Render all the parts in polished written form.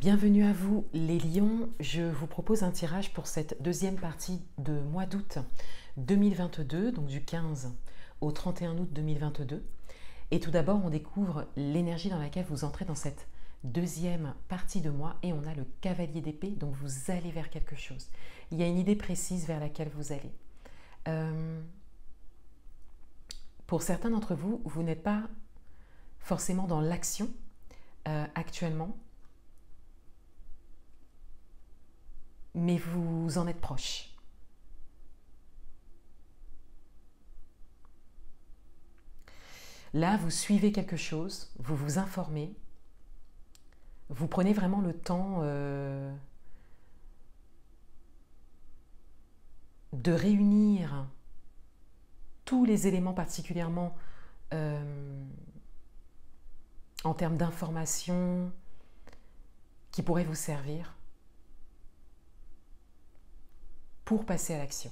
Bienvenue à vous les lions, je vous propose un tirage pour cette deuxième partie de mois d'août 2022, donc du 15 au 31 août 2022. Et tout d'abord, on découvre l'énergie dans laquelle vous entrez dans cette deuxième partie de mois et on a le cavalier d'épée, donc vous allez vers quelque chose. Il y a une idée précise vers laquelle vous allez. Pour certains d'entre vous, vous n'êtes pas forcément dans l'action actuellement, mais vous en êtes proche. Là, vous suivez quelque chose, vous vous informez, vous prenez vraiment le temps de réunir tous les éléments particulièrement en termes d'informations qui pourraient vous servir pour passer à l'action.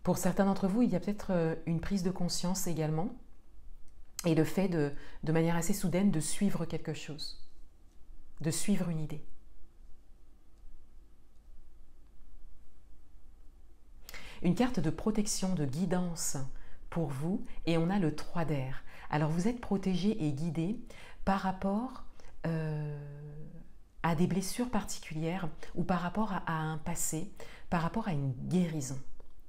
Pour certains d'entre vous, il y a peut-être une prise de conscience également et le fait de manière assez soudaine de suivre quelque chose, de suivre une idée. Une carte de protection, de guidance pour vous et on a le 3 d'air. Alors vous êtes protégé et guidé par rapport à des blessures particulières ou par rapport à un passé, par rapport à une guérison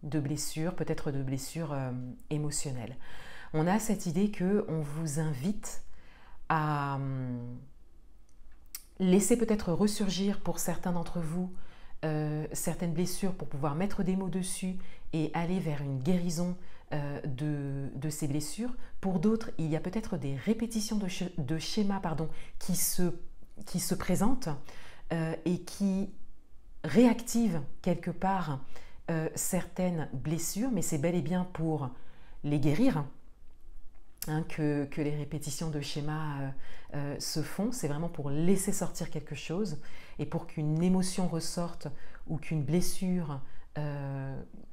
de blessures, peut-être de blessures émotionnelles. On a cette idée qu'on vous invite à laisser peut-être ressurgir pour certains d'entre vous certaines blessures pour pouvoir mettre des mots dessus et aller vers une guérison de ces blessures. Pour d'autres, il y a peut-être des répétitions de schémas qui se présentent et qui réactivent quelque part certaines blessures, mais c'est bel et bien pour les guérir que les répétitions de schémas se font. C'est vraiment pour laisser sortir quelque chose et pour qu'une émotion ressorte ou qu'une blessure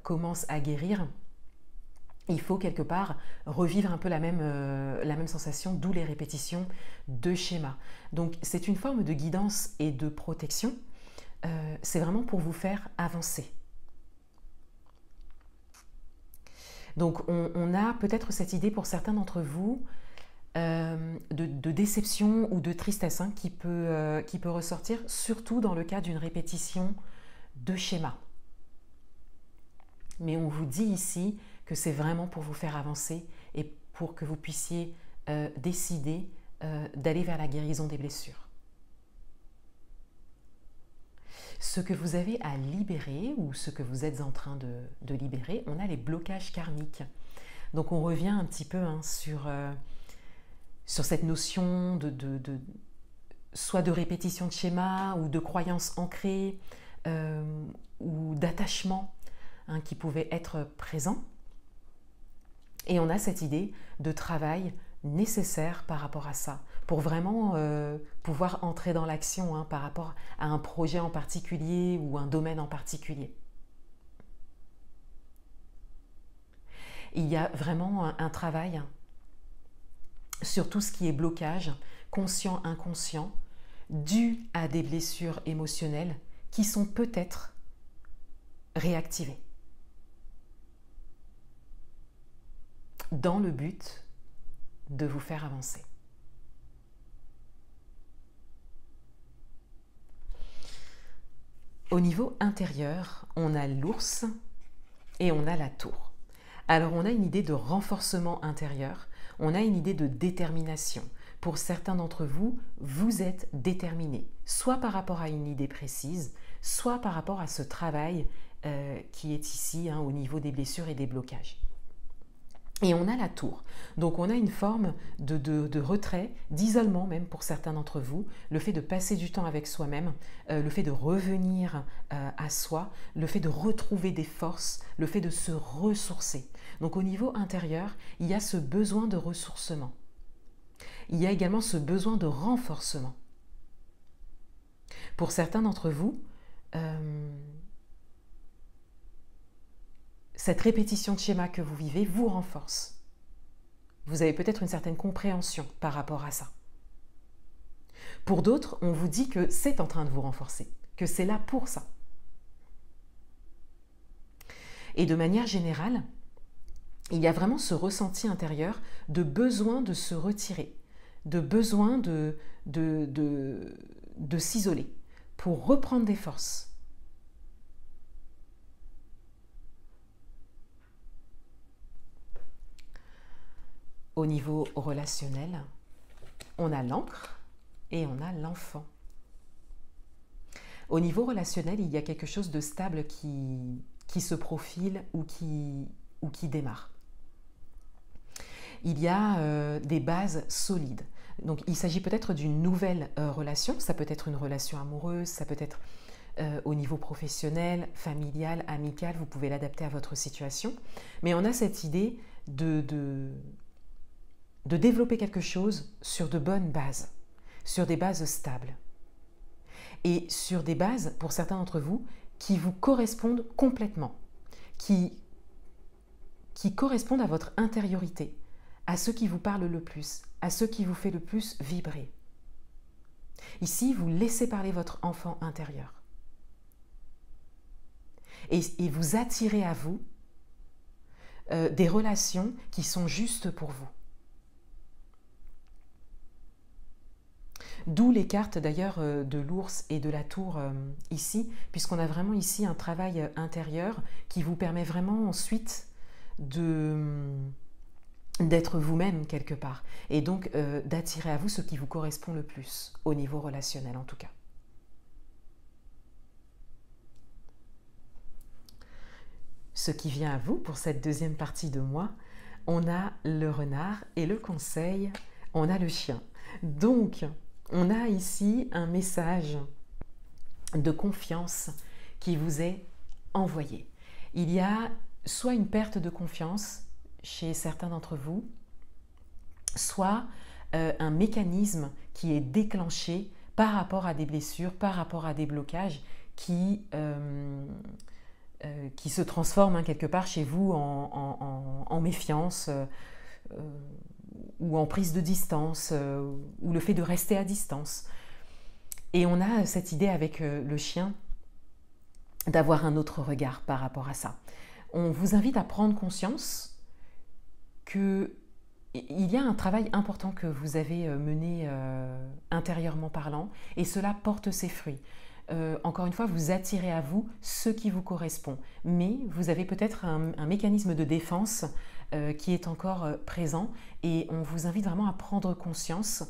commence à guérir. Il faut quelque part revivre un peu la même sensation, d'où les répétitions de schémas. Donc c'est une forme de guidance et de protection. C'est vraiment pour vous faire avancer. Donc on a peut-être cette idée pour certains d'entre vous de déception ou de tristesse qui peut ressortir, surtout dans le cas d'une répétition de schéma. Mais on vous dit ici que c'est vraiment pour vous faire avancer et pour que vous puissiez décider d'aller vers la guérison des blessures. Ce que vous avez à libérer ou ce que vous êtes en train de libérer, on a les blocages karmiques. Donc on revient un petit peu sur cette notion soit de répétition de schéma ou de croyances ancrées ou d'attachement qui pouvaient être présents. Et on a cette idée de travail nécessaire par rapport à ça, pour vraiment pouvoir entrer dans l'action par rapport à un projet en particulier ou un domaine en particulier. Il y a vraiment un travail sur tout ce qui est blocage, conscient, inconscient, dû à des blessures émotionnelles qui sont peut-être réactivées. Dans le but de vous faire avancer. Au niveau intérieur, on a l'ours et on a la tour. Alors on a une idée de renforcement intérieur, on a une idée de détermination. Pour certains d'entre vous, vous êtes déterminés, soit par rapport à une idée précise, soit par rapport à ce travail qui est ici au niveau des blessures et des blocages. Et on a la tour. Donc on a une forme de retrait, d'isolement même pour certains d'entre vous, le fait de passer du temps avec soi-même, le fait de revenir à soi, le fait de retrouver des forces, le fait de se ressourcer. Donc au niveau intérieur, il y a ce besoin de ressourcement. Il y a également ce besoin de renforcement. Pour certains d'entre vous, cette répétition de schéma que vous vivez vous renforce. Vous avez peut-être une certaine compréhension par rapport à ça. Pour d'autres, on vous dit que c'est en train de vous renforcer, que c'est là pour ça. Et de manière générale, il y a vraiment ce ressenti intérieur de besoin de se retirer, de besoin de s'isoler pour reprendre des forces. Au niveau relationnel, on a l'encre et on a l'enfant. Au niveau relationnel, il y a quelque chose de stable qui se profile ou qui démarre. Il y a des bases solides. Donc il s'agit peut-être d'une nouvelle relation, ça peut être une relation amoureuse, ça peut être au niveau professionnel, familial, amical, vous pouvez l'adapter à votre situation. Mais on a cette idée de développer quelque chose sur de bonnes bases, sur des bases stables. Et sur des bases, pour certains d'entre vous, qui vous correspondent complètement, qui correspondent à votre intériorité, à ce qui vous parle le plus, à ce qui vous fait le plus vibrer. Ici, vous laissez parler votre enfant intérieur. Et vous attirez à vous des relations qui sont justes pour vous. D'où les cartes d'ailleurs de l'ours et de la tour ici, puisqu'on a vraiment ici un travail intérieur qui vous permet vraiment ensuite d'être vous-même quelque part, et donc d'attirer à vous ce qui vous correspond le plus, au niveau relationnel en tout cas. Ce qui vient à vous pour cette deuxième partie de moi, on a le renard et le conseil, on a le chien. Donc, on a ici un message de confiance qui vous est envoyé. Il y a soit une perte de confiance chez certains d'entre vous, soit un mécanisme qui est déclenché par rapport à des blessures, par rapport à des blocages qui se transforment quelque part chez vous en méfiance ou en prise de distance, ou le fait de rester à distance. Et on a cette idée avec le chien d'avoir un autre regard par rapport à ça. On vous invite à prendre conscience qu'il y a un travail important que vous avez mené intérieurement parlant, et cela porte ses fruits. Encore une fois, vous attirez à vous ce qui vous correspond, mais vous avez peut-être un mécanisme de défense qui est encore présent, et on vous invite vraiment à prendre conscience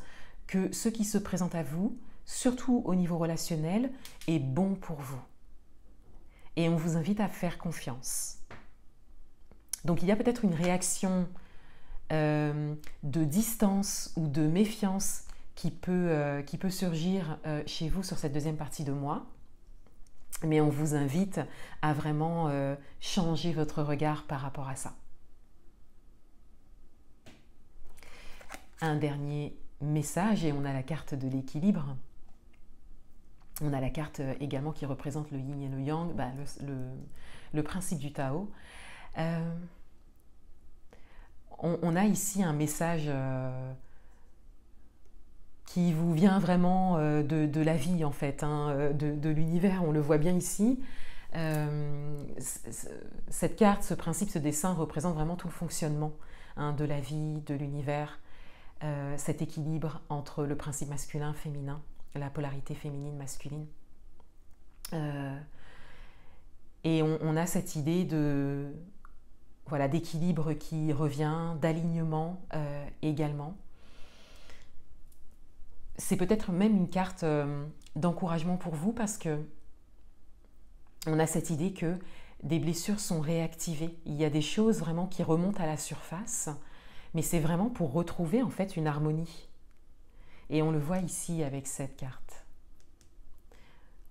que ce qui se présente à vous, surtout au niveau relationnel, est bon pour vous. Et on vous invite à faire confiance. Donc il y a peut-être une réaction de distance ou de méfiance qui peut surgir chez vous sur cette deuxième partie de mois. Mais on vous invite à vraiment changer votre regard par rapport à ça. Un dernier message, et on a la carte de l'équilibre. On a la carte également qui représente le yin et le yang, le principe du Tao. On a ici un message qui vous vient vraiment de la vie en fait, de l'univers, on le voit bien ici. Cette carte, ce principe, ce dessin représente vraiment tout le fonctionnement de la vie, de l'univers, cet équilibre entre le principe masculin-féminin, la polarité féminine-masculine. Et on a cette idée d'équilibre qui revient, d'alignement également. C'est peut-être même une carte d'encouragement pour vous, parce que on a cette idée que des blessures sont réactivées. Il y a des choses vraiment qui remontent à la surface, mais c'est vraiment pour retrouver en fait une harmonie. Et on le voit ici avec cette carte.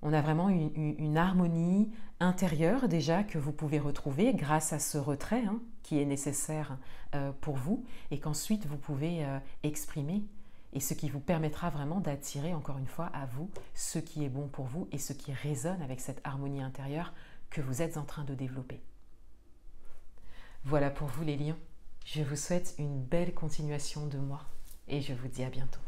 On a vraiment une harmonie intérieure déjà que vous pouvez retrouver grâce à ce retrait qui est nécessaire pour vous, et qu'ensuite vous pouvez exprimer, et ce qui vous permettra vraiment d'attirer encore une fois à vous ce qui est bon pour vous et ce qui résonne avec cette harmonie intérieure que vous êtes en train de développer. Voilà pour vous les lions. Je vous souhaite une belle continuation de mois et je vous dis à bientôt.